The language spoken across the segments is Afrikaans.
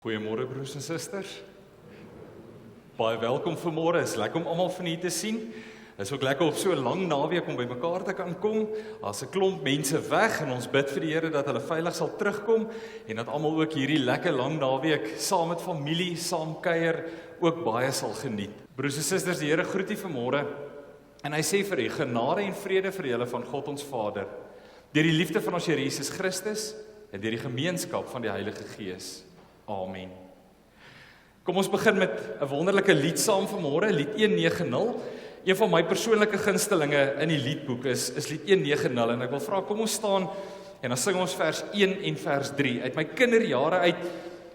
Goeiemôre broers en susters. Baie welkom vanmôre. Is lekker om almal van julle te sien. Is ook lekker op so 'n lang naweek om by mekaar te kan kom. Daar's 'n klomp mense weg en ons bid vir die Here dat hulle veilig sal terugkom en dat almal ook hierdie lekker lang naweek saam met familie, saam kuier, ook baie sal geniet. Broers en susters, die Here groet u vanmôre en hy sê vir u genade en vrede vir julle van God ons Vader, deur die liefde van ons Here Jesus Christus en deur die gemeenskap van die Heilige Gees. Amen. Kom ons begin met 'n wonderlike lied saam vanmôre, lied 190. Een van my persoonlike gunstelinge in die liedboek is lied 190 en ek wil vra kom ons staan en dan sing ons vers 1 en vers 3. Uit my kinderjare uit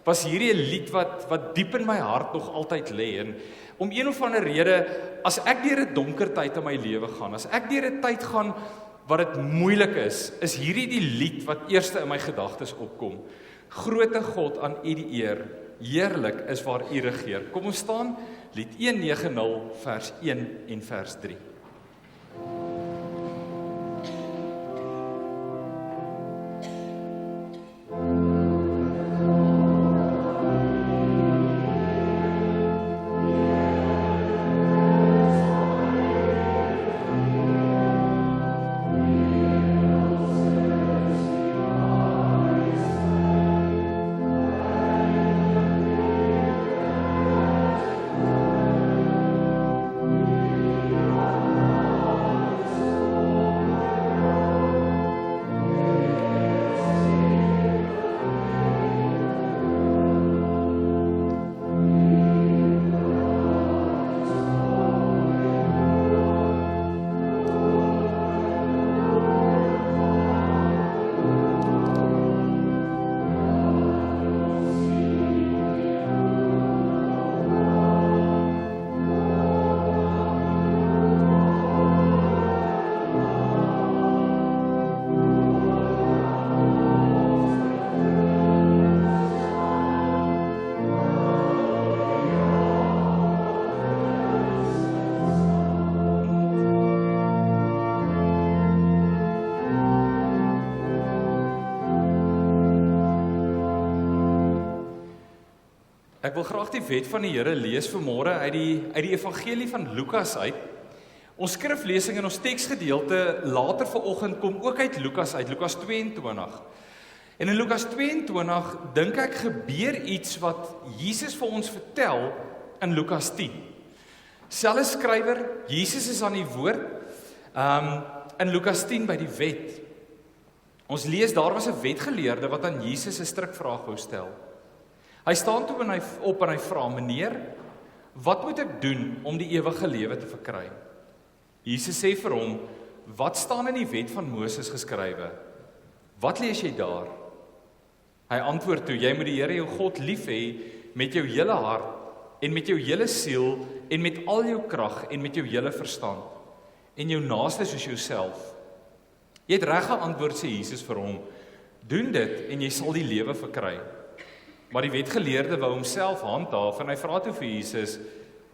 was hierdie 'n lied wat diep in my hart nog altyd lê en om een of ander rede as ek deur 'n donker tyd in my lewe gaan, as ek deur 'n tyd gaan wat dit moeilik is hierdie die lied wat eerste in my gedagtes opkom. Grote God, aan u die eer, heerlik is waar u regeer. Kom ons staan, lied 190 vers 1 en vers 3. Ek wil graag die wet van die Here lees vanmôre uit die evangelie van Lukas uit. Ons skriflesing en ons teksgedeelte later vanoggend kom ook uit Lukas 22. En in Lukas 22 dink ek gebeur iets wat Jesus vir ons vertel in Lukas 10. Selfe skrywer, Jesus is aan die woord in Lukas 10 by die wet. Ons lees daar was 'n wetgeleerde wat aan Jesus 'n strikvraag wou stel. Hy staan toe op en hy vra, meneer, wat moet ek doen om die ewige lewe te verkry? Jesus sê vir hom, wat staan in die wet van Moses geskrywe? Wat lees jy daar? Hy antwoord toe, jy moet die Here jou God lief hê met jou hele hart en met jou hele siel en met al jou krag en met jou hele verstand en jou naaste soos jouself. Jy het reg geantwoord, sê Jesus vir hom, doen dit en jy sal die lewe verkry. Maar die wetgeleerde wou homself handhaaf en hy vra toe vir Jesus,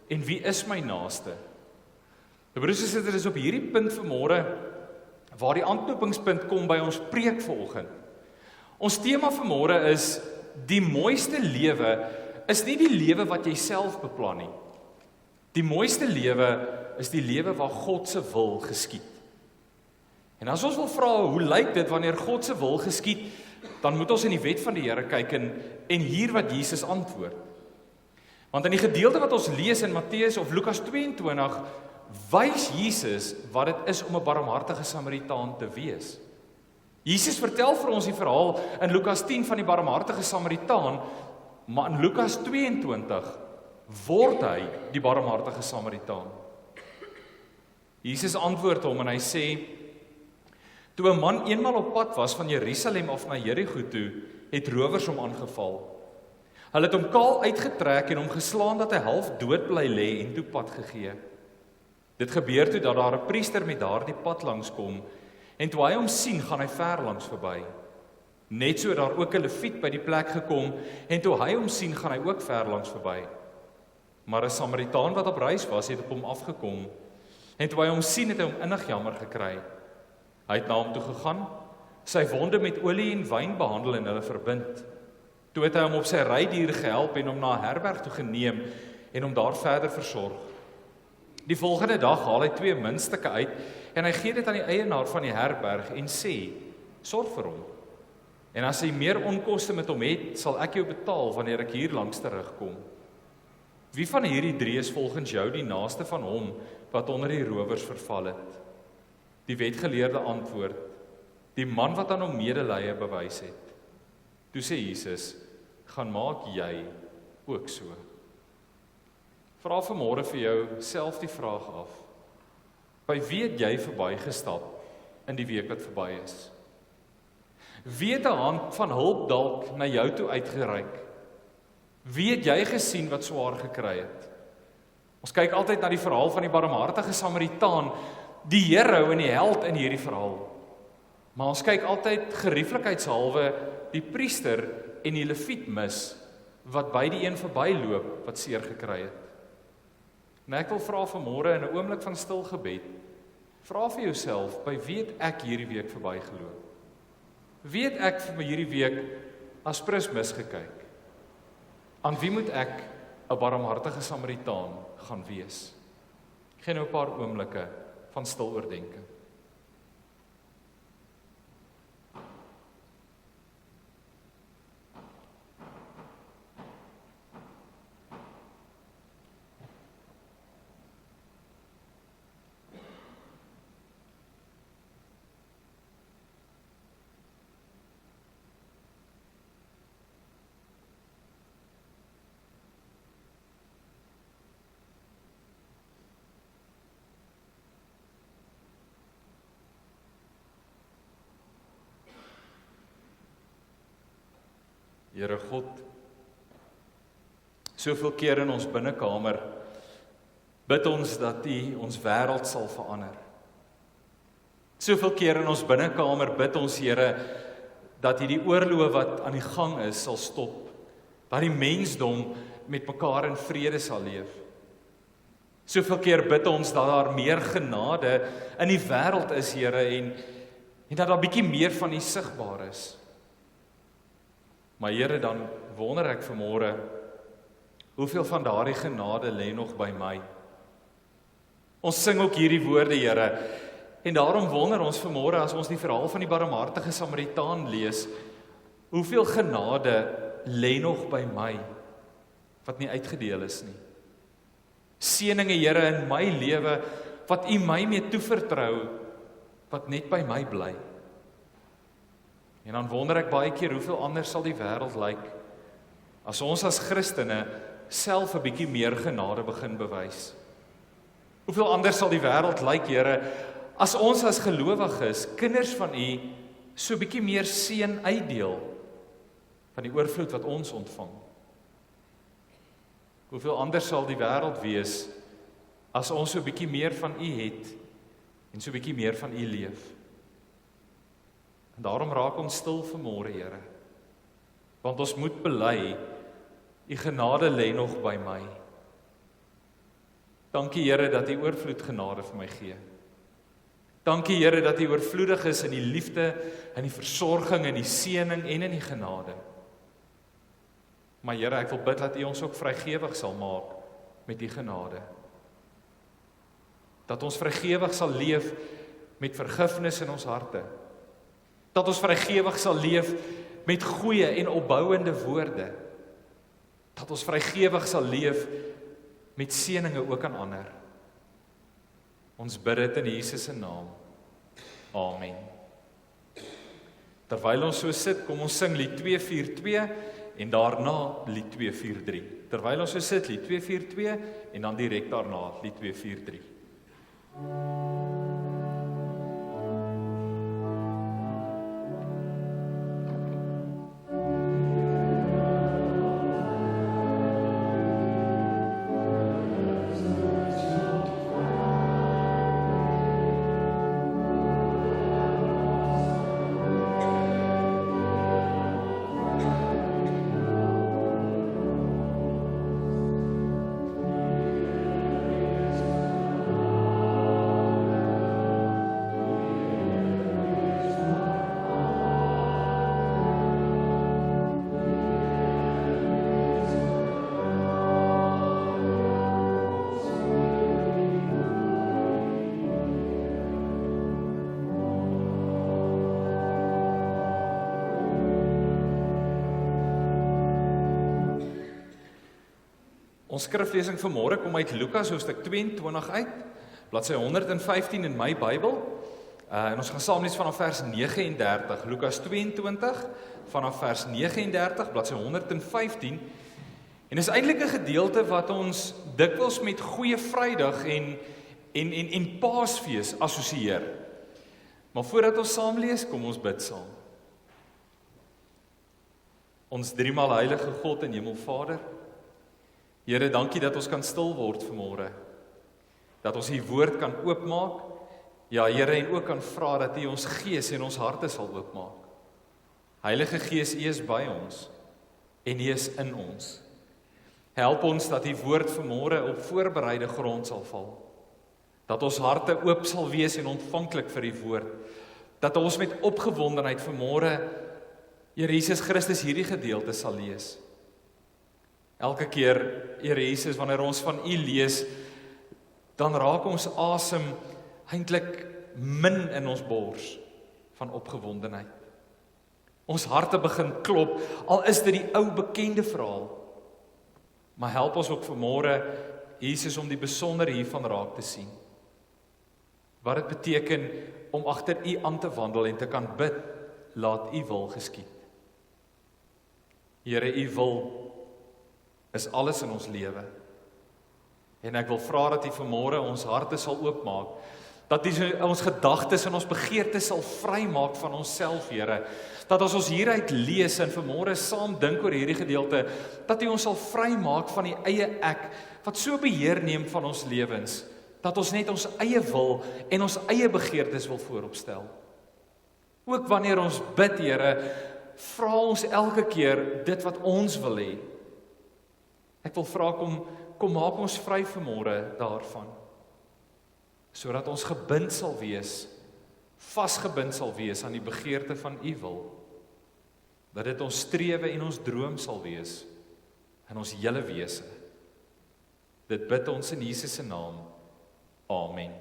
en wie is my naaste? Broers en susters, is op hierdie punt vanmôre waar die aanknopingspunt kom by ons preek vanoggend. Ons tema vanmôre is die mooiste lewe is nie die lewe wat jy self beplan nie. Die mooiste lewe is die lewe waar God se wil geskied. En as ons wil vra hoe lyk dit wanneer God se wil geskied, dan moet ons in die wet van die Here kyk en hier wat Jesus antwoord. Want in die gedeelte wat ons lees in Matteus of Lukas 22, wys Jesus wat dit is om 'n barmhartige Samaritaan te wees. Jesus vertel vir ons die verhaal in Lukas 10 van die barmhartige Samaritaan, maar in Lukas 22 word hy die barmhartige Samaritaan. Jesus antwoord hom en hy sê, toe 'n man eenmal op pad was van Jerusalem af na Jerigo toe, het rowers hom aangeval. Hulle het hom kaal uitgetrek en hom geslaan dat hy half dood bly lê en toe pad gegee. Dit gebeur toe dat daar 'n priester met daardie pad langs kom en toe hy hom sien, gaan hy ver langs verby. Net so het daar ook 'n leviet by die plek gekom en toe hy hom sien, gaan hy ook ver langs verby. Maar 'n Samaritaan wat op reis was, het op hom afgekom en toe hy hom sien, het hy hom innig jammer gekry. Hy het na hom toe gegaan, sy wonde met olie en wyn behandel en hulle verbind. Toe het hy hom op sy rydier gehelp en hom na 'n herberg toe geneem en hom daar verder versorg. Die volgende dag haal hy 2 muntstukke uit en hy gee dit aan die eienaar van die herberg en sê, sorg vir hom. En as hy meer onkoste met hom het, sal ek jou betaal wanneer ek hier langs terugkom. Wie van hierdie 3 is volgens jou die naaste van hom wat onder die rowers verval het? Die wetgeleerde antwoord, die man wat aan hom medelee bewys het. Toe sê Jesus, gaan maak jy ook so. Vra vanmôre vir jou self die vraag af. By wie het jy verbygestap in die week wat verby is? Wie het 'n hand van hulp dalk na jou toe uitgereik? Wie het jy gesien wat swaar gekry het? Ons kyk altyd na die verhaal van die barmhartige Samaritaan, die hero en die held in hierdie verhaal. Maar ons kyk altyd gerieflikheidshalwe die priester en die leviet mis, wat by die een verbyloop wat seer gekry het. En ek wil vra vanmôre in 'n oomblik van stil gebed, vra vir jouself, by wie het ek hierdie week verbygeloop? Wie het ek vir hierdie week as prins misgekyk? Aan wie moet ek 'n barmhartige Samaritaan gaan wees? Ek gee nou 'n paar oomblikke van stil oordeenking. Here God, soveel keer in ons binnekamer bid ons dat U ons wêreld sal verander. Soveel keer in ons binnekamer bid ons, Here, dat U die oorloë wat aan die gang is sal stop, dat die mensdom met mekaar in vrede sal leef. Soveel keer bid ons dat daar meer genade in die wêreld is, Here, en dat daar bietjie meer van U sigbaar is. Maar Here, dan wonder ek vanmôre, hoeveel van daardie genade lê nog by my? Ons sing ook hierdie woorde, Here, en daarom wonder ons vanmôre as ons die verhaal van die barmhartige Samaritaan lees, hoeveel genade lê nog by my wat nie uitgedeel is nie. Seëninge, Here, in my lewe wat U my mee toevertrou, wat net by my bly. En dan wonder ek baie keer hoeveel anders sal die wêreld lyk as ons as Christene self 'n bietjie meer genade begin bewys. Hoeveel anders sal die wêreld lyk, Here, as ons as gelowiges, kinders van U, so 'n bietjie meer seën uitdeel van die oorvloed wat ons ontvang. Hoeveel anders sal die wêreld wees as ons so 'n bietjie meer van U het en so 'n bietjie meer van U leef. En daarom raak ons stil vanmôre, Here, want ons moet bely, U genade lê nog by my. Dankie, Here, dat U oorvloed genade vir my gee. Dankie, Here, dat U oorvloedig is in die liefde, in die versorging, in die seëning en in die genade. Maar Here, ek wil bid dat U ons ook vrygewig sal maak met U genade. Dat ons vrygewig sal leef met vergifnis in ons harte. Dat ons vrygewig sal leef met goeie en opbouende woorde. Dat ons vrygewig sal leef met seëninge ook aan ander. Ons bid dit in Jesus se naam. Amen. Terwyl ons so sit, kom ons sing lied 242 en daarna lied 243. Terwyl ons so sit, lied 242 en dan direk daarna lied 243. Ons skriflesing vanmôre kom uit Lukas hoofstuk 22 uit, bladsy 115 in my Bybel. En ons gaan saam lees vanaf vers 39, Lukas 22 vanaf vers 39, bladsy 115. En is eintlik 'n gedeelte wat ons dikwels met Goeie Vrydag en Paasfees assosieer. Maar voordat ons saam lees, kom ons bid saam. Ons driemaal heilige God en Hemelvader, Here, dankie dat ons kan stil word vanmôre. Dat ons U woord kan oopmaak. Ja, Here, en ook kan vra dat U ons gees en ons harte sal oopmaak. Heilige Gees, U is by ons en U is in ons. Help ons dat U woord vanmôre op voorbereide grond sal val. Dat ons harte oop sal wees en ontvanklik vir U woord. Dat ons met opgewondenheid vanmôre, Here Jesus Christus, hierdie gedeelte sal lees. Elke keer, Here Jesus, wanneer ons van U lees, dan raak ons asem eintlik min in ons bors van opgewondenheid. Ons harte begin klop, al is dit die ou bekende verhaal. Maar help ons ook vanmôre, Jesus, om die besonder hiervan raak te sien. Wat dit beteken om agter U aan te wandel en te kan bid, laat U wil geskied. Here, U wil is alles in ons lewe. En ek wil vra dat U vanmôre ons harte sal oopmaak, dat U ons gedagtes en ons begeertes sal vrymaak van onsself, Here. Dat as ons hieruit lees en vanmôre saam dink oor hierdie gedeelte, dat U ons sal vrymaak van die eie ek, wat so beheer neem van ons lewens, dat ons net ons eie wil en ons eie begeertes wil vooropstel. Ook wanneer ons bid, Here, vra ons elke keer dit wat ons wil hê. Ek wil vra, kom maak ons vry vanmôre daarvan, sodat ons gebind sal wees, vasgebind sal wees aan die begeerte van U wil, dat dit ons strewe en ons droom sal wees, in ons hele wese. Dit bid ons in Jesus se naam. Amen.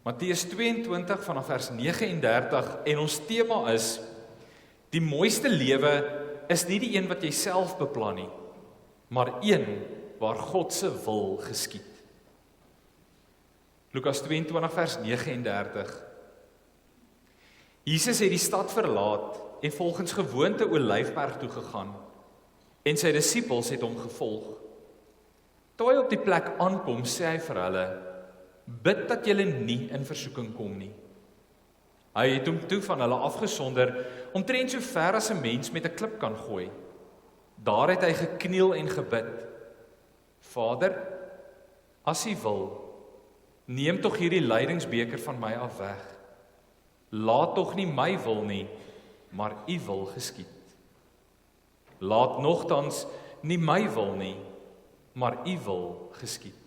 Matteus 22 vanaf vers 39 en ons tema is, die mooiste lewe is nie die een wat jy self beplan nie, maar een waar God se wil geskied. Lukas 22 vers 39. Jesus het die stad verlaat en volgens gewoonte Olyfberg toe gegaan en sy disippels het hom gevolg. Toe hy op die plek aankom, sê hy vir hulle, bid dat julle nie in versoeking kom nie. Hy het hom toe van hulle afgesonder, omtrent so ver as 'n mens met 'n klip kan gooi. Daar het hy gekniel en gebid. Vader, as U wil, neem tog hierdie lydingsbeker van my af weg. Laat tog nie my wil nie, maar U wil geskied. Laat nogtans nie my wil nie, maar U wil geskied.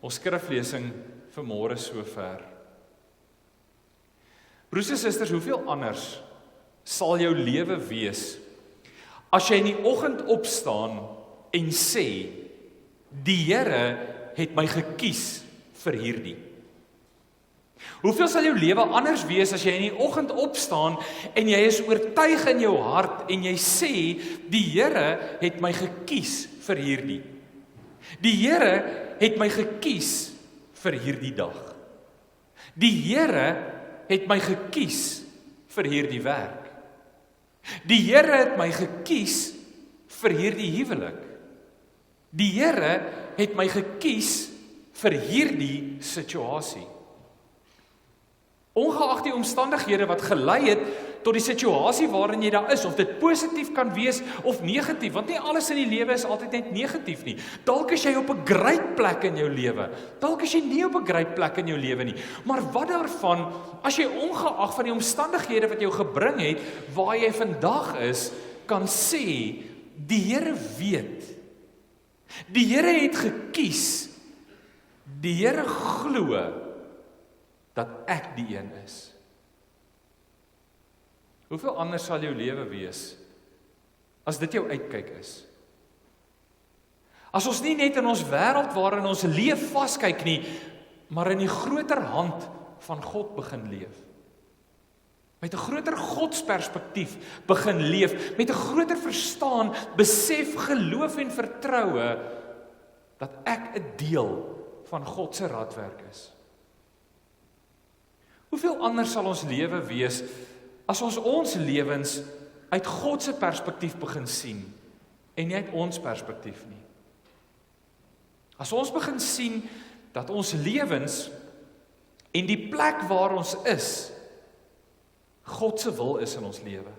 Ons skriflesing vanmôre sover. Broers en susters, hoeveel anders sal jou lewe wees as jy in die oggend opstaan en sê, die Here het my gekies vir hierdie. Hoeveel sal jou lewe anders wees as jy in die oggend opstaan en jy is oortuig in jou hart en jy sê, die Here het my gekies vir hierdie. Die Here het my gekies vir hierdie dag. Die Here het my gekies vir hierdie werk. Die Here het my gekies vir hierdie huwelik. Die Here het my gekies vir hierdie situasie. Ongeag die omstandighede wat gelei het tot die situasie waarin jy daar is, of dit positief kan wees of negatief, want nie alles in die lewe is altyd net negatief nie. Dalk is jy op 'n great plek in jou lewe, dalk is jy nie op 'n great plek in jou lewe nie, maar wat daarvan, as jy ongeag van die omstandighede wat jou gebring het, waar jy vandag is, kan sê, die Here weet, die Here het gekies, die Here glo, dat ek die een is. Hoeveel anders sal jou lewe wees, as dit jou uitkyk is? As ons nie net in ons wêreld waarin ons leef vaskyk nie, maar in die groter hand van God begin leef. met 'n groter godsperspektief begin leef, met 'n groter verstaan, besef, geloof en vertroue, dat ek 'n deel van God se radwerk is. Hoeveel anders sal ons lewe wees, as ons lewens uit God se perspektief begin sien, en nie uit ons perspektief nie. As ons begin sien, dat ons lewens, en die plek waar ons is, God se wil is in ons lewe.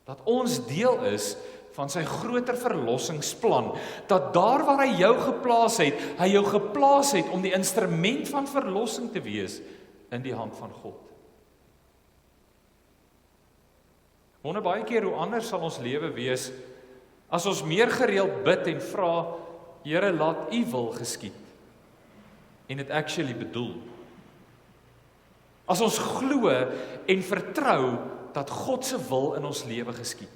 Dat ons deel is van sy groter verlossingsplan, dat daar waar hy jou geplaas het om die instrument van verlossing te wees in die hand van God. Ek wonder baie keer hoe anders sal ons lewe wees as ons meer gereeld bid en vra, Here, laat U wil geskied, en dit actually bedoel. As ons glo en vertrou dat God se wil in ons lewe geskied.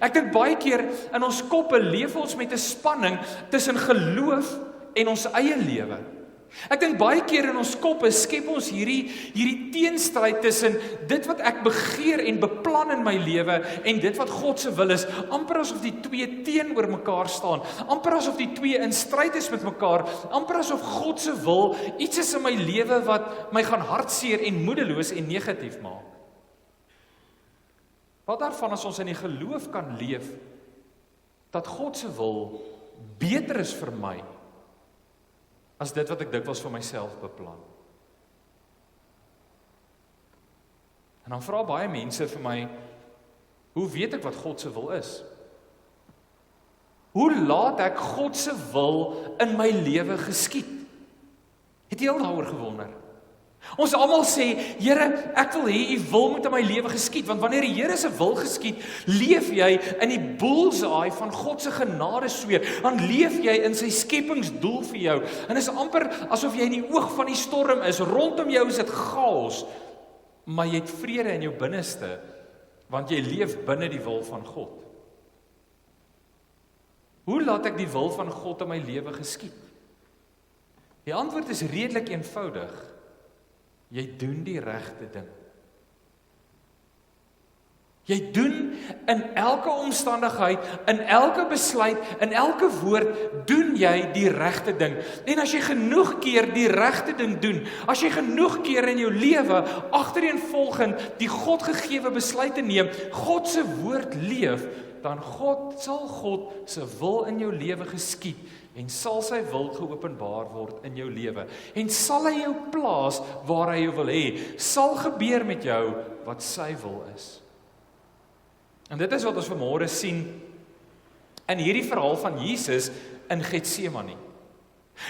Ek dink baie keer in ons koppe leef ons met 'n spanning tussen geloof en ons eie lewe. Ek dink baie keer in ons koppe skep ons hierdie teenstryd tussen dit wat ek begeer en beplan in my lewe en dit wat God se wil is, amper asof die twee teenoor mekaar staan, amper asof die twee in stryd is met mekaar, amper asof God se wil iets is in my lewe wat my gaan hartseer en moedeloos en negatief maak. Wat daarvan as ons in die geloof kan leef, dat God se wil beter is vir my, as dit wat ek dikwels vir myself beplan. En dan vra baie mense vir my, hoe weet ek wat God se wil is? Hoe laat ek God se wil in my lewe geskied? Het jy al daaroor gewonder? Ons almal sê, Here, ek wil hê U wil moet in my lewe geskied, want wanneer die Here se wil geskied, leef jy in die bullseye van God se genade sweer, dan leef jy in sy skepingsdoel vir jou, en is amper asof jy in die oog van die storm is, rondom jou is dit chaos, maar jy het vrede in jou binneste, want jy leef binne die wil van God. Hoe laat ek die wil van God in my lewe geskied? Die antwoord is redelik eenvoudig. Jy doen die regte ding. Jy doen in elke omstandigheid, in elke besluit, in elke woord, doen jy die regte ding. En as jy genoeg keer die regte ding doen, as jy genoeg keer in jou lewe agtereenvolgend die God gegewe besluite neem, God se woord leef, dan sal God se wil in jou lewe geskied, en sal sy wil geopenbaar word in jou lewe, en sal hy jou plaas waar hy jou wil hê, sal gebeur met jou wat sy wil is. En dit is wat ons vanmôre sien in hierdie verhaal van Jesus in Getsemane.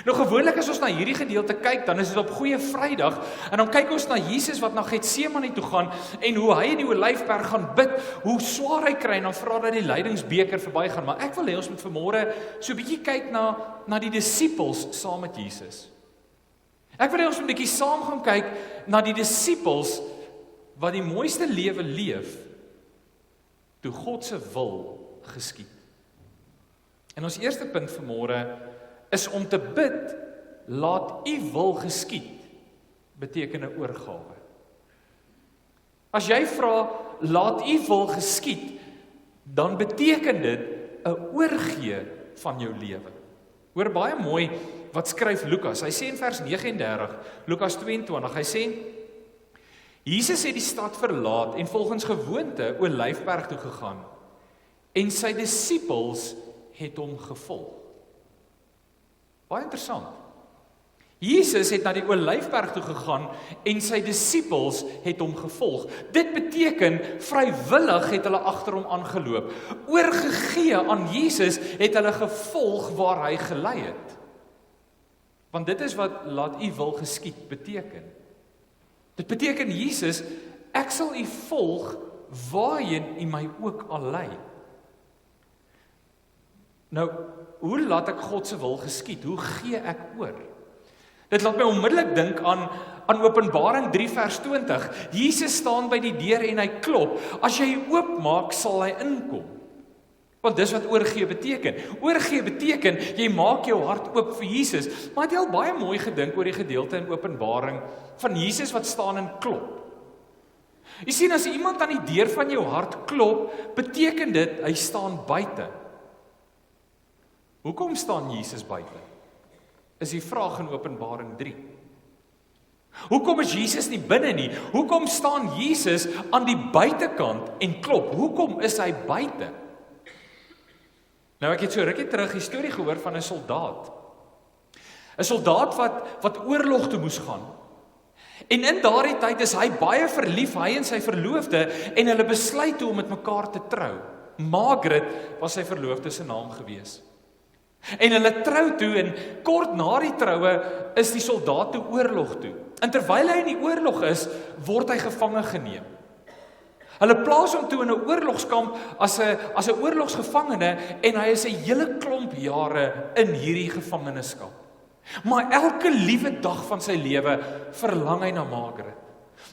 Nou gewoonlik as ons na hierdie gedeelte kyk, dan is dit op Goeie Vrydag, en dan kyk ons na Jesus wat na Getsemane toe gaan, en hoe hy in die Olyfberg gaan bid, hoe swaar hy kry, en dan vra dat die lydingsbeker verbygaan. Maar ek wil hê ons moet vanmôre so 'n bietjie kyk na die disippels saam met Jesus. Ek wil hê ons moet 'n bietjie saam gaan kyk na die disippels wat die mooiste lewe leef, toe God se wil geskied. En ons eerste punt vanmôre is om te bid, laat U wil geskied, beteken 'n oorgawe. As jy vra, laat U wil geskied, dan beteken dit 'n oorgee van jou lewe. Hoor baie mooi wat skryf Lukas. Hy sê in vers 39, Lukas 22, hy sê, Jesus het die stad verlaat en volgens gewoonte Olyfberg toe gegaan, en sy disippels het hom gevolg. Baie interessant. Jesus het na die Olyfberg toe gegaan en sy disippels het hom gevolg. Dit beteken vrywillig het hulle agter hom aangeloop. Oorgegee aan Jesus het hulle gevolg waar hy gelei het. Want dit is wat laat U wil geskied beteken. Dit beteken Jesus, ek sal U volg waarheen U my ook al lei. Nou, hoe laat ek God se wil geskied? Hoe gee ek oor? Dit laat my onmiddellik dink aan Openbaring 3 vers 20. Jesus staan by die deur en hy klop. As jy oopmaak, sal hy inkom. Want dis wat oorgee beteken. Oorgee beteken, jy maak jou hart oop vir Jesus. Maar het jy al baie mooi gedink oor die gedeelte in Openbaring van Jesus wat staan en klop? Jy sien, as iemand aan die deur van jou hart klop, beteken dit, hy staan buite. Hoekom staan Jesus buite? Is die vraag in Openbaring 3. Hoekom is Jesus nie binne nie? Hoekom staan Jesus aan die buitekant en klop? Hoekom is hy buite? Nou ek het so rukkie terug 'n storie gehoor van 'n soldaat. 'n Soldaat wat oorlog toe moes gaan. En in daardie tyd is hy baie verlief, hy en sy verloofde, en hulle besluit toe om met mekaar te trou. Margaret was sy verloofde se naam gewees. En hulle trou toe, en kort na die troue is die soldaat toe oorlog toe. En terwyl hy in die oorlog is, word hy gevange geneem. Hulle plaas hom toe in 'n oorlogskamp as 'n oorlogsgevangene, en hy is 'n hele klomp jare in hierdie gevangenskap. Maar elke liewe dag van sy lewe verlang hy na Margaret.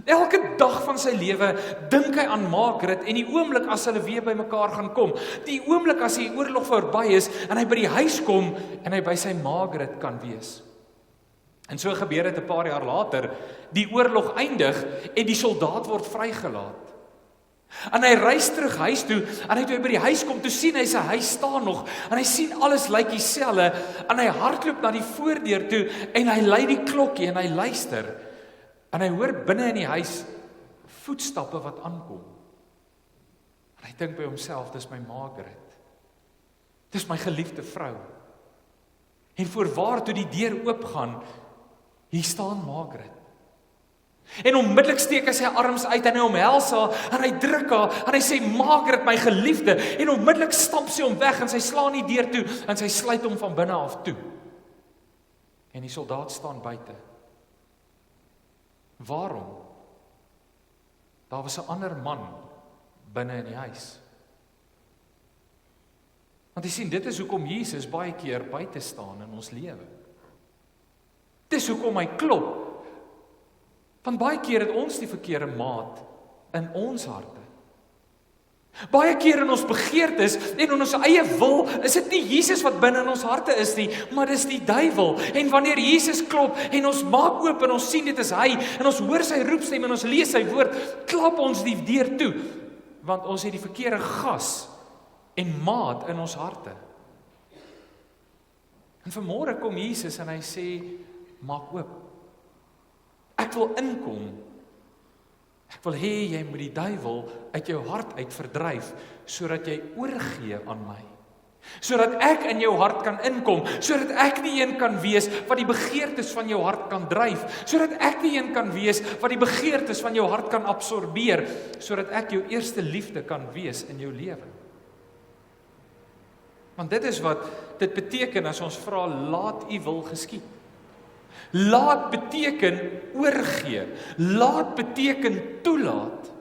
Elke dag van sy lewe dink hy aan Margaret, en die oomblik as hulle weer by mekaar gaan kom, die oomblik as die oorlog verby is en hy by die huis kom en hy by sy Margaret kan wees. En so gebeur dit 'n paar jaar later, die oorlog eindig en die soldaat word vrygelaat. En hy reis terug huis toe, en hy toe by die huis kom, toe sien hy sy huis staan nog, en hy sien alles lyk dieselfde, en hy hardloop na die voordeur toe, en hy lui die klokkie, en hy luister, en hy hoor binne in die huis voetstappe wat aankom. En hy dink by homself, dis my Margaret, dis my geliefde vrou. En voorwaar toe die deur oopgaan, hier staan Margaret. En onmiddellik steek hy sy arms uit en hy omhels haar en hy druk haar en hy sê, Margaret, my geliefde, en onmiddellik stamp sy hom weg en sy slaan die deur toe en sy sluit hom van binne af toe. En die soldaat staan buite. Waarom? Daar was 'n ander man binne in die huis. Want jy sien, dit is hoekom Jesus baie keer buite staan in ons lewe. Dis hoekom hy klop. Want baie keer het ons die verkeerde maat in ons harte. Baie keer in ons begeertes en in ons eie wil, is dit nie Jesus wat binne in ons harte is nie, maar dis die duiwel. En wanneer Jesus klop en ons maak oop en ons sien dit is hy, en ons hoor sy roepstem en ons lees sy woord, klap ons die deur toe, want ons het die verkeerde gas en maat in ons harte. En vanmôre kom Jesus en hy sê, maak oop. Ek wil inkom. Ek wil hê jy moet die duiwel uit jou hart uit verdryf, sodat jy oorgee aan my. Sodat ek in jou hart kan inkom, sodat ek nie een kan wees wat die begeertes van jou hart kan dryf, sodat ek nie een kan wees wat die begeertes van jou hart kan absorbeer, sodat ek jou eerste liefde kan wees in jou lewe. Want dit is wat dit beteken as ons vra, laat u wil geskied. Laat beteken oorgee. Laat beteken toelaat.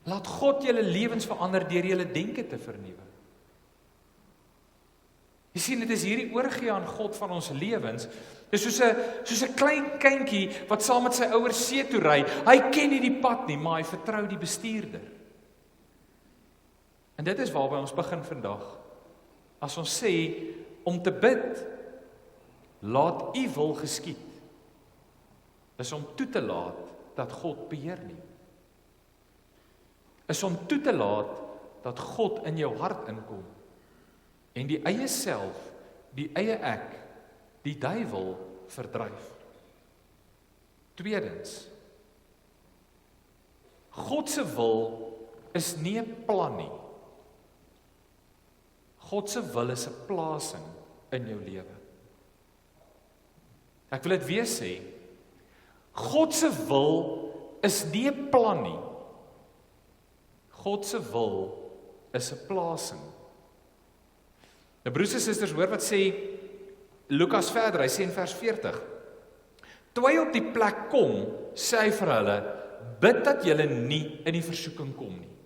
Laat God julle lewens verander deur julle denke te vernuwe. Jy sien, dit is hierdie oorgee aan God van ons lewens. Dit is soos 'n klein kindjie wat saam met sy ouers see toe ry. Hy ken nie die pad nie, maar hy vertrou die bestuurder. En dit is waarby ons begin vandag. As ons sê om te bid, laat u wil geskied, is om toe te laat dat God beheer neem. Is om toe te laat dat God in jou hart inkom en die eie self, die eie ek, die duiwel verdryf. Tweedens, God se wil is nie 'n plan nie. God se wil is 'n plasing in jou lewe. Ek wil dit weer sê, God se wil is nie 'n plan nie. God se wil is 'n plasing. Nou broers en susters, hoor wat sê Lukas verder, hy sê in vers 40. Toe hy op die plek kom, sê hy vir hulle, bid dat julle nie in die versoeking kom nie.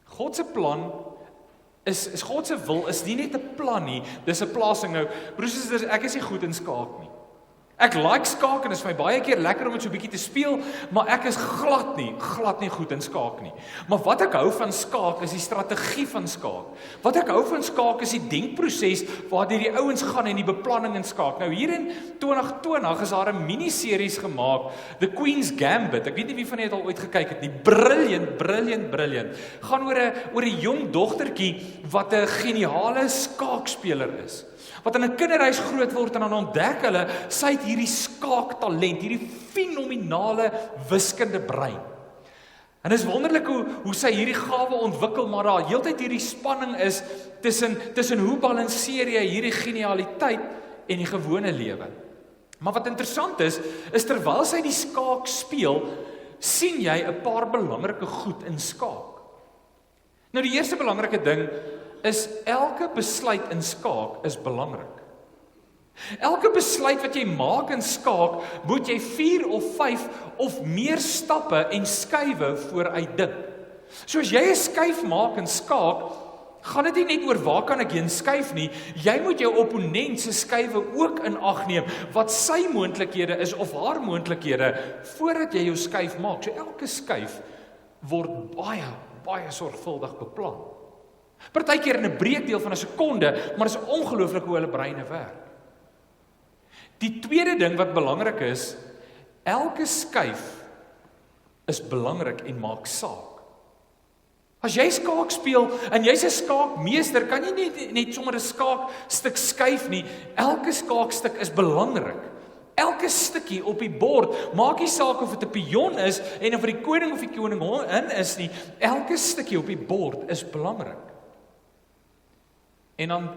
God se plan is God se wil is nie net 'n plan nie, dis 'n plasing. Nou, broers en susters, ek is nie goed in skaak nie. Ek like skaak en dit is vir my baie keer lekker om dit so 'n bietjie te speel, maar ek is glad nie goed in skaak nie. Maar wat ek hou van skaak is die strategie van skaak. Wat ek hou van skaak is die denkproses waardeur die ouens gaan en die beplanning in skaak. Nou hier in 2020 is daar 'n miniseries gemaak, The Queen's Gambit. Ek weet nie wie van julle dit al ooit gekyk het nie. Brilliant. Gaan oor 'n jong dogtertjie wat 'n geniale skaakspeler is. Wat in 'n kinderhuis groot word en dan ontdek hulle, sy het hierdie skaaktalent, hierdie fenominale wiskunde brein. En is wonderlik hoe sy hierdie gawe ontwikkel, maar daar heeltyd hierdie spanning is tussen hoe balanseer jy hierdie genialiteit en die gewone lewe. Maar wat interessant is terwyl sy die skaak speel, sien jy 'n paar belangrike goed in skaak. Nou die eerste belangrike ding is elke besluit in skaak is belangrik. Elke besluit wat jy maak in skaak, moet jy 4 of 5 of meer stappe en skuwe vooruit dink. So as jy 'n skuif maak in skaak, gaan dit nie net oor waar kan ek heen skuif nie, jy moet jou opponent se skuwe ook in ag neem, wat sy moontlikhede is of haar moontlikhede, voordat jy jou skuif maak. So elke skuif word baie sorgvuldig beplan. Partykeer in 'n breekdeel van 'n sekonde, maar dit is ongelooflik hoe hulle breine werk. Die tweede ding wat belangrik is, elke skuif is belangrik en maak saak. As jy skaak speel en jy's 'n skaakmeester, kan jy nie net sommer 'n skaakstuk skuif nie. Elke skaakstuk is belangrik. Elke stukkie op die bord, maak nie saak of dit 'n pion is en of die koning of die koningin is nie, elke stukkie op die bord is belangrik. En dan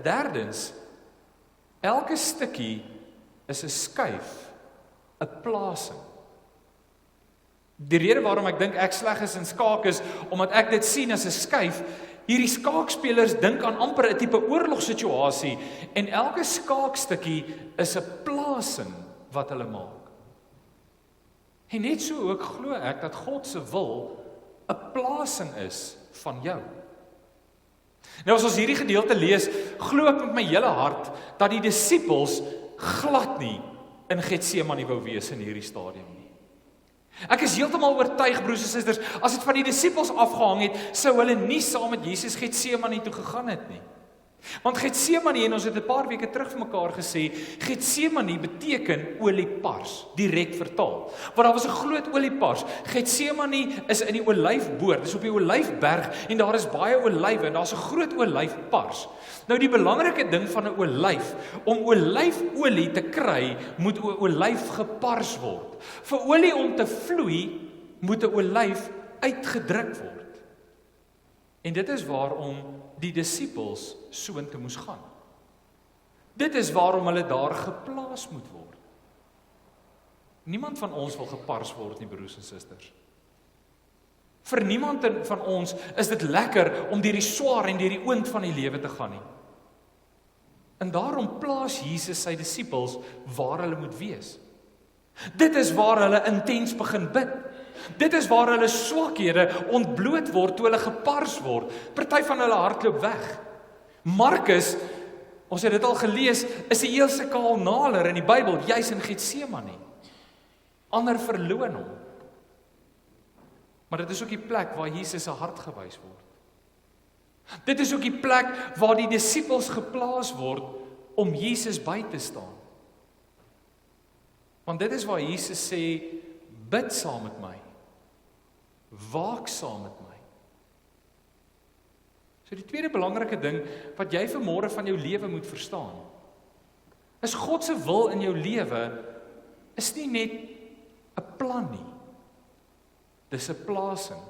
derdens, elke stukkie is 'n skuif, 'n plasing. Die rede waarom ek dink ek sleg is in skaak is, omdat ek dit sien as 'n skuif. Hierdie skaakspelers dink aan amper 'n tipe oorlogssituasie en elke skaakstukkie is 'n plasing wat hulle maak. En net so ook glo ek dat God se wil 'n plasing is van jou. Nou as ons hierdie gedeelte lees, glo ek met my hele hart dat die disippels glad nie in Getsemane wou wees in hierdie stadium nie. Ek is heeltemal oortuig, broers en susters, as dit van die disippels afgehang het, sou hulle nie saam met Jesus Getsemane toe gegaan het nie. Want Getsemane, en ons het 'n paar weke terug vir mekaar gesê, Getsemane beteken oliepars, direk vertaal. Want daar was 'n groot oliepars. Getsemane is in die olyfboord, dis op die olyfberg en daar is baie olywe en daar's 'n groot olyfpars. Nou die belangrike ding van 'n olyf, om olyfolie te kry, moet 'n olyf gepars word. Vir olie om te vloei, moet 'n olyf uitgedruk word. En dit is waarom die disippels soontoe moes gaan. Dit is waarom hulle daar geplaas moet word. Niemand van ons wil gepars word nie, broers en susters. Vir niemand van ons is dit lekker om deur die swaar en deur die oond van die lewe te gaan nie. En daarom plaas Jesus sy disippels waar hulle moet wees. Dit is waar hulle intens begin bid. Dit is waar hulle swakhede ontbloot word toe hulle gepars word. Party van hulle hardloop weg. Markus, ons het dit al gelees, is die eerste kaalnaler in die Bybel, juis in Getsemane. Ander verloon hom. Maar dit is ook die plek waar Jesus se hart gewys word. Dit is ook die plek waar die disippels geplaas word om Jesus by te staan. Want dit is waar Jesus sê, bid saam met my. Waak saam met my. So die tweede belangrike ding wat jy vanmôre van jou lewe moet verstaan, is God se wil in jou lewe is nie net 'n plan nie. Dis 'n plasing.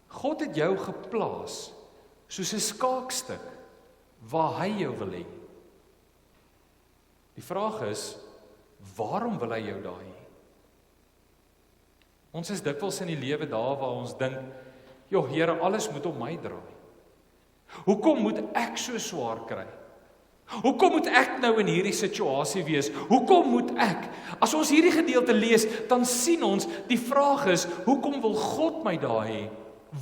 God het jou geplaas soos 'n skaakstuk waar hy jou wil hê. Die vraag is, waarom wil hy jou daar hê? Ons is dikwels in die lewe daar waar ons dink, "Joh, Here, alles moet op my draai. Hoekom moet ek so swaar kry? Hoekom moet ek nou in hierdie situasie wees? Hoekom moet ek?" As ons hierdie gedeelte lees, dan sien ons, die vraag is, hoekom wil God my daar hê?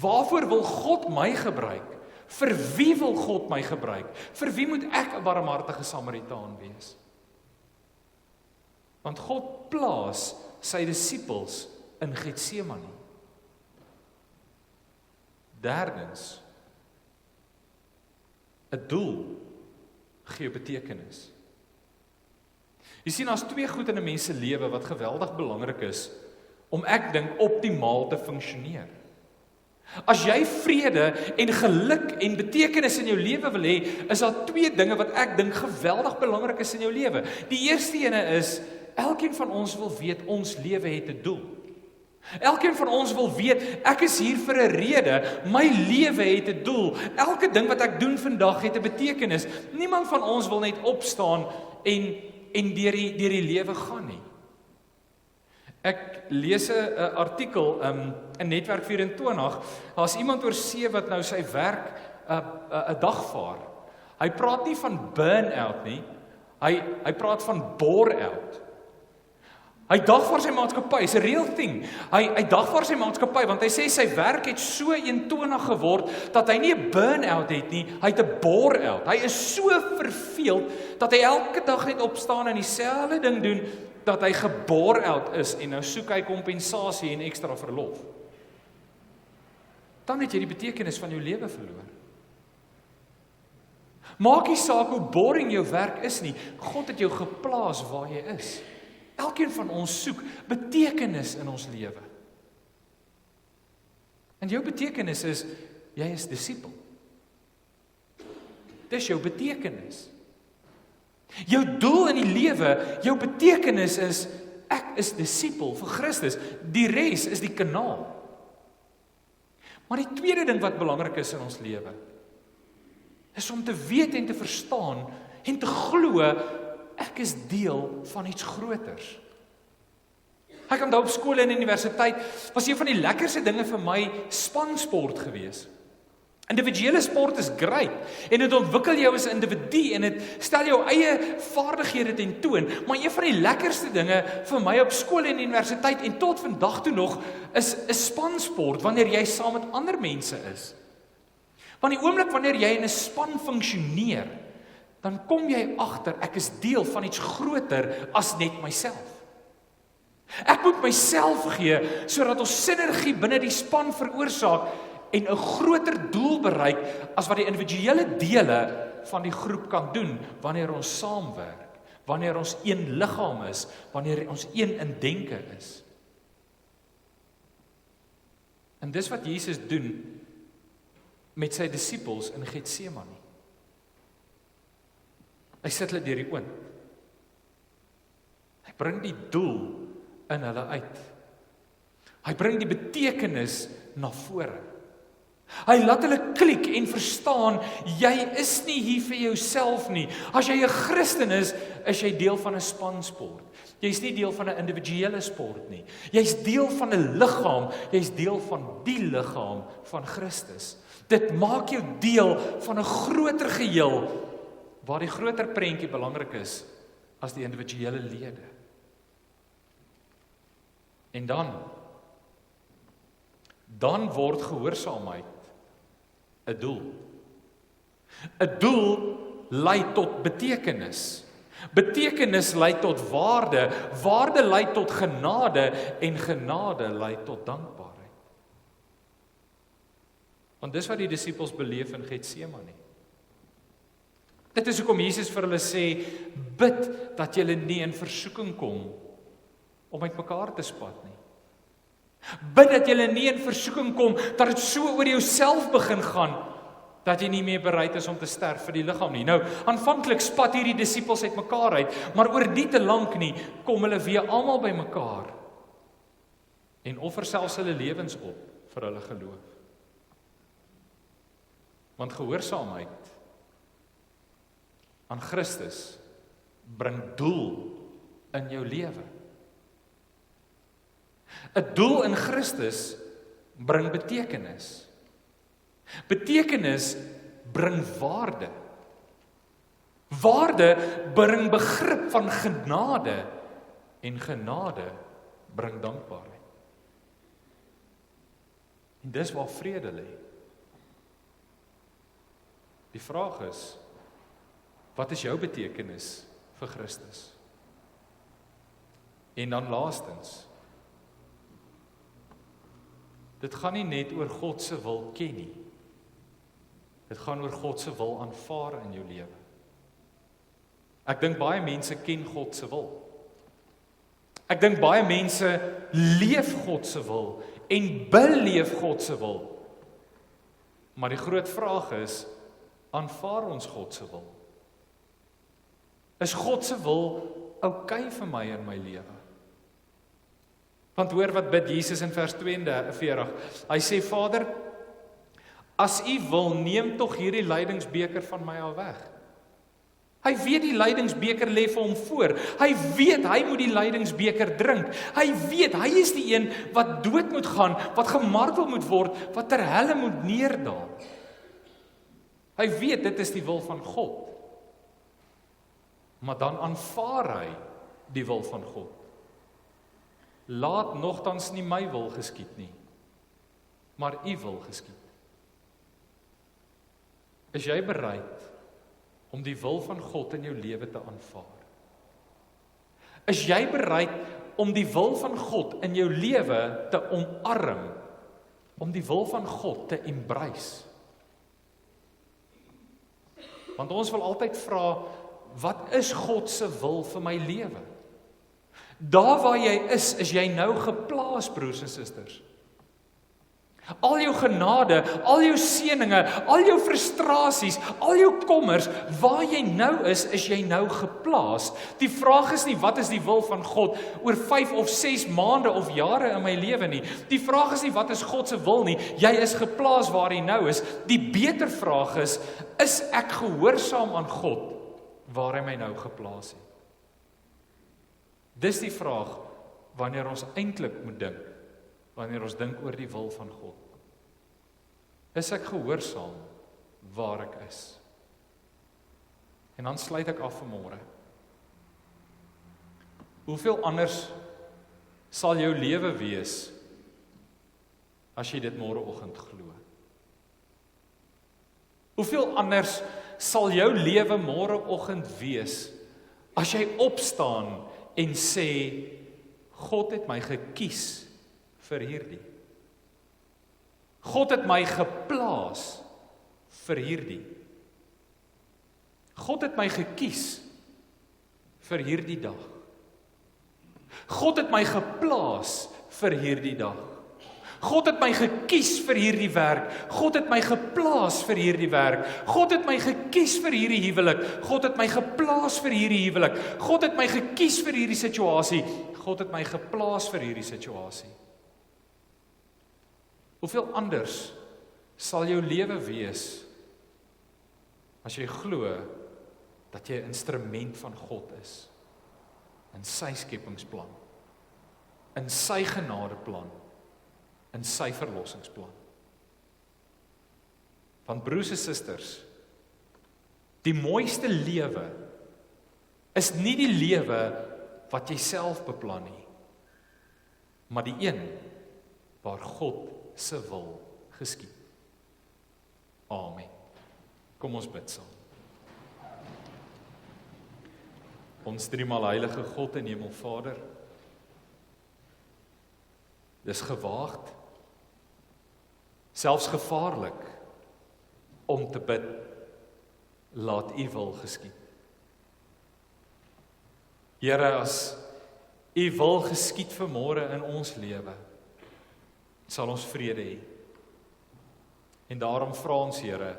Waarvoor wil God my gebruik? Vir wie wil God my gebruik? Vir wie moet ek 'n barmhartige Samaritaan wees? Want God plaas sy disippels in Getsemane. Derdens, 'n doel gee betekenis. Jy sien, daar's twee goed in 'n mens se lewe wat geweldig belangrik is om ek dink optimaal te funksioneer. As jy vrede en geluk en betekenis in jou lewe wil hê, is daar twee dinge wat ek dink geweldig belangrik is in jou lewe. Die eerste ene is, elkeen van ons wil weet ons lewe het 'n doel. Elkeen van ons wil weet, ek is hier vir 'n rede, my lewe het 'n doel. Elke ding wat ek doen vandag het 'n betekenis. Niemand van ons wil net opstaan en deur die lewe gaan nie. Ek lees 'n artikel in Netwerk 24, daar's iemand oor see wat nou sy werk 'n dagvaar. Hy praat nie van burn-out nie, hy praat van bore-out. Hy dagvaar sy maatskappy, is 'n real thing. Hy dagvaar sy maatskappy, want hy sê sy werk het so eentonig geword, dat hy nie 'n burn-out het nie, hy het 'n bore-out. Hy is so verveeld, dat hy elke dag net opstaan en dieselfde ding doen, dat hy gebore-out is, en nou soek hy kompensasie en ekstra verlof. Dan het jy die betekenis van jou lewe verloor. Maak nie saak hoe boring jou werk is nie, God het jou geplaas waar jy is. Elkeen van ons soek betekenis in ons lewe. En jou betekenis is, jy is disipel. Dis jou betekenis. Jou doel in die lewe, jou betekenis is, ek is disipel vir Christus. Die res is die kanaal. Maar die tweede ding wat belangrik is in ons lewe, is om te weet en te verstaan en te glo, ek is deel van iets groters. Ek onthou op skool en universiteit, was een van die lekkerste dinge vir my spansport gewees. Individuele sport is great, en dit ontwikkel jou as 'n individu, en dit stel jou eie vaardighede tentoon, maar een van die lekkerste dinge vir my op skool en universiteit, en tot vandag toe nog, is spansport, wanneer jy saam met ander mense is. Want die oomblik wanneer jy in 'n span funksioneer, dan kom jy agter, ek is deel van iets groter as net myself. Ek moet myself gee, sodat ons sinergie binne die span veroorsaak, en 'n groter doel bereik, as wat die individuele dele van die groep kan doen, wanneer ons saamwerk, wanneer ons een liggaam is, wanneer ons een in denke is. En dis wat Jesus doen, met sy disippels in Getsemane. Hy sit hulle deur die oond. Hy bring die doel in hulle uit. Hy bring die betekenis na vore. Hy laat hulle klik en verstaan, jy is nie hier vir jouself nie. As jy 'n Christen is jy deel van 'n spansport. Jy's nie deel van 'n individuele sport nie. Jy's deel van 'n liggaam, jy's deel van die liggaam van Christus. Dit maak jou deel van 'n groter geheel, waar die groter prentjie belangrik is as die individuele lede. En dan word gehoorsaamheid 'n doel. 'n Doel lei tot betekenis. Betekenis lei tot waarde. Waarde lei tot genade en genade lei tot dankbaarheid. Want dis wat die disippels beleef in Getsemane. Dit is hoekom Jesus vir hulle sê, bid dat julle nie in versoeking kom om uitmekaar te spat nie. Bid dat jy nie in versoeking kom, dat dit so oor jouself begin gaan, dat jy nie meer bereid is om te sterf vir die liggaam nie. Nou, aanvanklik spat hierdie disippels uit mekaar uit, maar oor nie te lank nie, kom hulle weer almal by mekaar, en offer selfs hulle lewens op vir hulle geloof. Want gehoorsaamheid aan Christus bring doel in jou lewe. 'n Doel in Christus bring betekenis. Betekenis bring waarde. Waarde bring begrip van genade, en genade bring dankbaarheid. En dis waar vrede lê. Die vraag is, wat is jou betekenis vir Christus? En dan laastens, dit gaan nie net oor God se wil ken nie. Dit gaan oor God se wil aanvaar in jou lewe. Ek dink baie mense ken God se wil. Ek dink baie mense leef God se wil en beleef God se wil. Maar die groot vraag is, aanvaar ons God se wil? Is God se wil oukei vir my in my lewe? Want hoor wat bid Jesus in vers 42. Hy sê, Vader, as U wil, neem tog hierdie lydingsbeker van my af weg. Hy weet die lydingsbeker lê vir hom voor. Hy weet hy moet die lydingsbeker drink. Hy weet hy is die een wat dood moet gaan, wat gemartel moet word, wat ter helle moet neerdaal. Hy weet dit is die wil van God. Maar dan aanvaar hy die wil van God. Laat nogtans nie my wil geskied nie, maar U wil geskied. Is jy bereid om die wil van God in jou lewe te aanvaar? Is jy bereid om die wil van God in jou lewe te omarm, om die wil van God te embrace? Want ons wil altyd vra, wat is God se wil vir my lewe? Daar waar jy is jy nou geplaas, broers en susters. Al jou genade, al jou seëninge, al jou frustrasies, al jou kommers, waar jy nou is jy nou geplaas. Die vraag is nie, wat is die wil van God oor 5 of 6 maande of jare in my lewe nie. Die vraag is nie, wat is God se wil nie. Jy is geplaas waar jy nou is. Die beter vraag is ek gehoorsaam aan God waar hy my nou geplaas het? Dis die vraag wanneer ons eintlik moet dink, wanneer ons dink oor die wil van God. Is ek gehoorsaam waar ek is? En dan sluit ek af vanmôre. Hoeveel anders sal jou lewe wees as jy dit môreoggend glo? Hoeveel anders sal jou lewe môreoggend wees as jy opstaan en sê, God het my gekies vir hierdie. God het my geplaas vir hierdie. God het my gekies vir hierdie dag. God het my geplaas vir hierdie dag. God het my gekies vir hierdie werk. God het my geplaas vir hierdie werk. God het my gekies vir hierdie huwelik. God het my geplaas vir hierdie huwelik. God het my gekies vir hierdie situasie. God het my geplaas vir hierdie situasie. Hoeveel anders sal jou lewe wees as jy glo dat jy 'n instrument van God is in sy skepingsplan, in sy genadeplan, in sy verlossingsplan. Want broers en susters, die mooiste lewe is nie die lewe wat jy self beplan nie, maar die een waar God se wil geskied. Amen. Kom ons bid saam. Ons driemaal heilige God en Hemelvader, dis gewaagd, selfs gevaarlik om te bid, laat U wil geskied. Here, as U wil geskied vanmôre in ons lewe, sal ons vrede hê. En daarom vra ons, Here,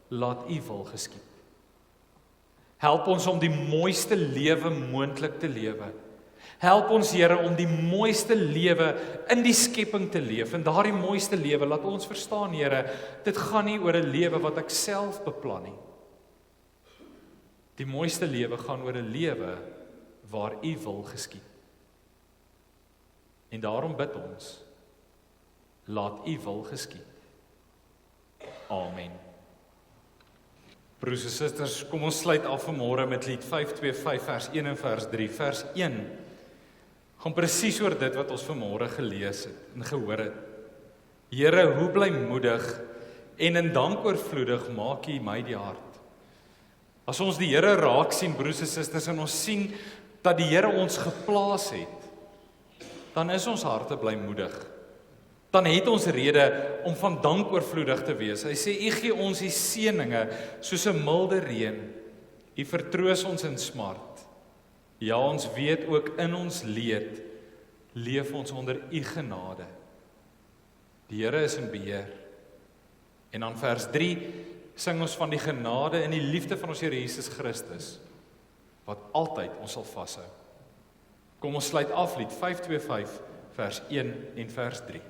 laat U wil geskied. Help ons om die mooiste lewe moontlik te lewe. Help ons, Here, om die mooiste lewe in die skepping te leef. En daardie mooiste lewe, laat ons verstaan, Here, dit gaan nie oor 'n lewe wat ek self beplan nie. Die mooiste lewe gaan oor 'n lewe waar U wil geskied. En daarom bid ons, laat U wil geskied. Amen. Broers en susters, kom ons sluit af vanmôre met lied 525 vers 1 en vers 3. Vers 1 gaan presies oor dit wat ons vanmôre gelees het en gehoor het. Here, hoe blymoedig en in dank oorvloedig maak U my die hart. As ons die Here raak sien, broers en susters, en ons sien dat die Here ons geplaas het dan is ons harte blymoedig. Dan het ons rede om van dank oorvloedig te wees. Hy sê, U gee ons die seëninge soos 'n milde reën. U vertroos ons in smart. Ja, ons weet ook in ons leed, leef ons onder U genade. Die Here is in beheer. En dan vers 3, sing ons van die genade en die liefde van ons Here Jesus Christus, wat altyd ons sal vashou. Kom ons sluit af lied 525, vers 1 en vers 3.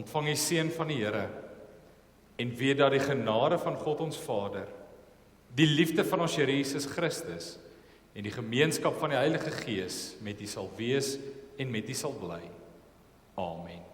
Ontvang die seën van die Here en weet dat die genade van God ons Vader, die liefde van ons Here Jesus Christus en die gemeenskap van die Heilige Gees met u sal wees en met u sal bly. Amen.